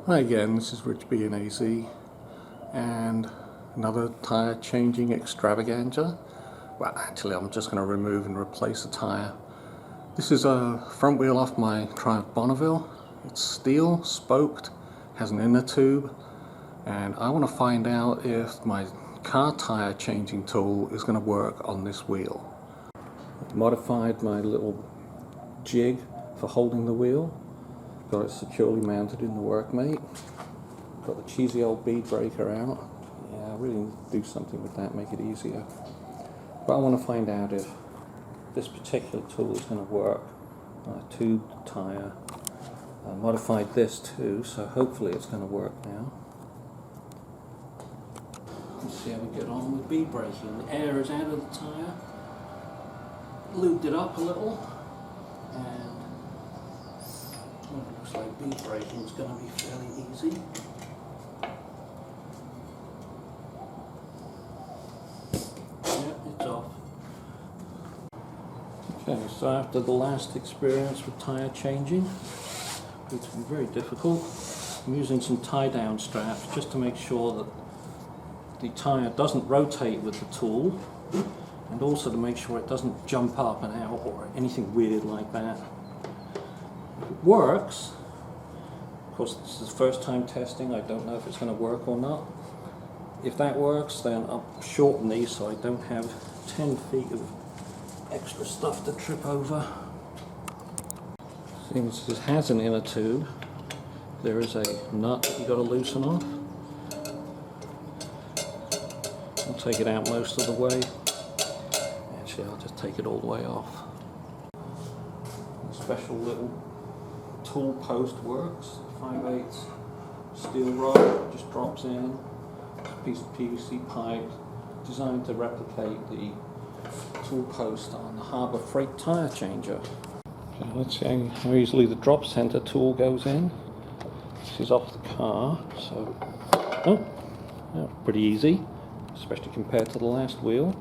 Hi again, this is Rich B&AZ and another tyre changing extravaganza. Well, actually I'm just going to remove and replace a tyre. This is a front wheel off my Triumph Bonneville. It's steel, spoked, has an inner tube, and I want to find out if my car tyre changing tool is going to work on this wheel. I've modified my little jig for holding the wheel. Got it securely mounted in the workmate. Got the cheesy old bead breaker out. Yeah, I really need to do something with that, make it easier. But I want to find out if this particular tool is going to work on a tubed tyre. I modified this too, so hopefully it's going to work now. Let's see how we get on with bead braking. The air is out of the tyre. Lubed it up a little, and it looks like bead braking is going to be fairly easy. Yep, it's off. Okay, so after the last experience with tyre changing, it's been very difficult. I'm using some tie-down straps just to make sure that the tyre doesn't rotate with the tool, and also to make sure it doesn't jump up and out or anything weird like that. If it works, of course this is the first time testing, I don't know if it's going to work or not. If that works, then I'll shorten these so I don't have 10 feet of extra stuff to trip over. Since this has an inner tube, there is a nut that you've got to loosen off. I'll take it out most of the way. Actually, I'll just take it all the way off. A special little tool post works. 5/8 steel rod just drops in. It's a piece of PVC pipe designed to replicate the tool post on the Harbour freight tyre changer. Okay, let's see how easily the drop center tool goes in. This is off the car, so pretty easy, especially compared to the last wheel.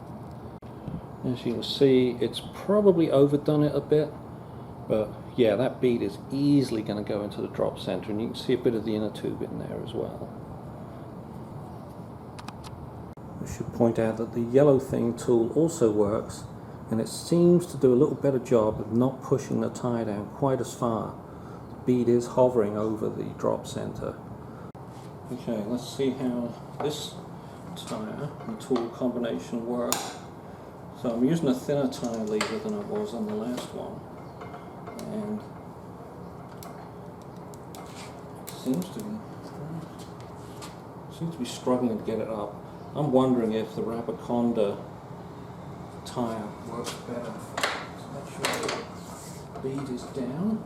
As you can see, it's probably overdone it a bit, but yeah, that bead is easily going to go into the drop center, and you can see a bit of the inner tube in there as well. I should point out that the yellow thing tool also works, and it seems to do a little better job of not pushing the tyre down quite as far. The bead is hovering over the drop center. Okay, let's see how this tyre and tool combination work. So I'm using a thinner tyre lever than I was on the last one, and it seems to be struggling to get it up. I'm wondering if the Rabaconda tyre works better. So make sure the bead is down.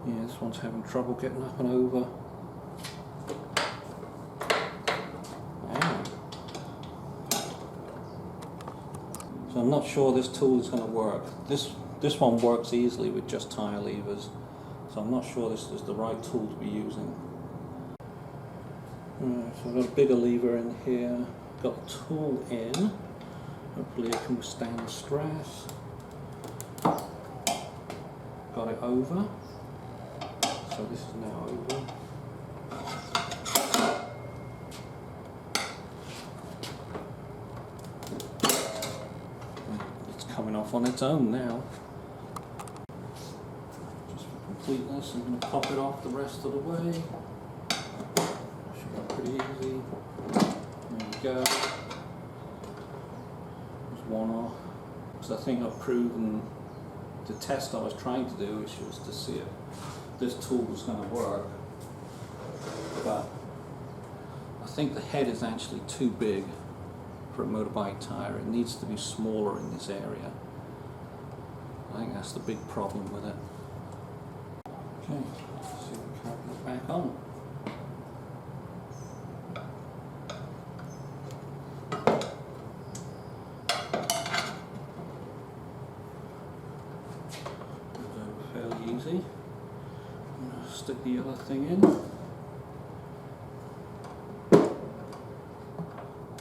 Yeah, this one's having trouble getting up and over. So I'm not sure this tool is going to work. This one works easily with just tyre levers, so I'm not sure this is the right tool to be using. Right, so I've got a bigger lever in here, got the tool in, hopefully it can withstand the stress. Got it over, so this is now over. Coming off on its own now. Just for completeness, I'm going to pop it off the rest of the way. Should be pretty easy. There we go. There's one off. Because I think I've proven the test I was trying to do, which was to see if this tool was going to work. But I think the head is actually too big for a motorbike tyre. It needs to be smaller in this area. I think that's the big problem with it. Okay, let's see if we can put it back on. Goes over fairly easy. I'm going to stick the other thing in.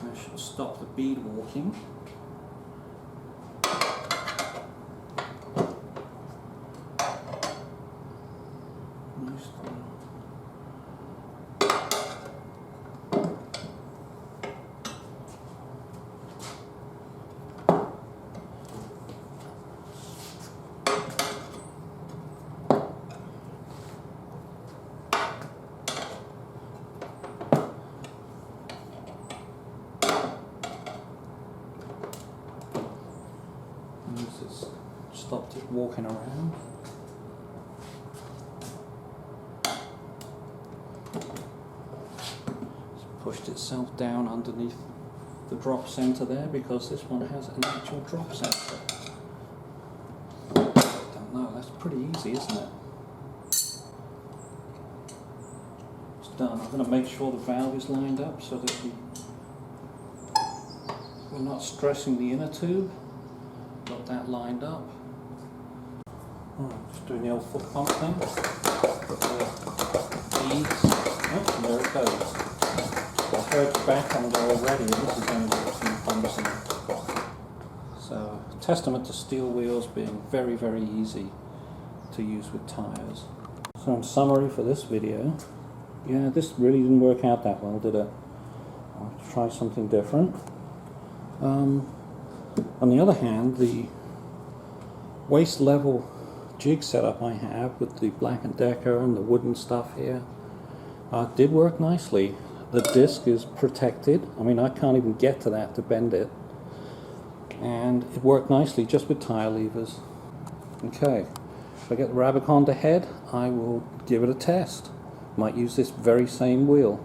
That should stop the bead walking. It's stopped it walking around. It's pushed itself down underneath the drop center there because this one has an actual drop center. I don't know, that's pretty easy, isn't it? It's done. I'm going to make sure the valve is lined up so that we're not stressing the inner tube. Got that lined up. Just doing the old foot pump thing. Put the beads. Oh, and there it goes. I heard back on there already, and this is only got a few bumps in it. So, testament to steel wheels being very, very easy to use with tyres. So, in summary for this video, yeah, this really didn't work out that well, did it? I'll try something different. On the other hand, the waist level jig setup I have with the Black & Decker and the wooden stuff here did work nicely. The disc is protected. I mean, I can't even get to that to bend it. And it worked nicely just with tire levers. Okay, if I get the Rabaconda head, I will give it a test. Might use this very same wheel.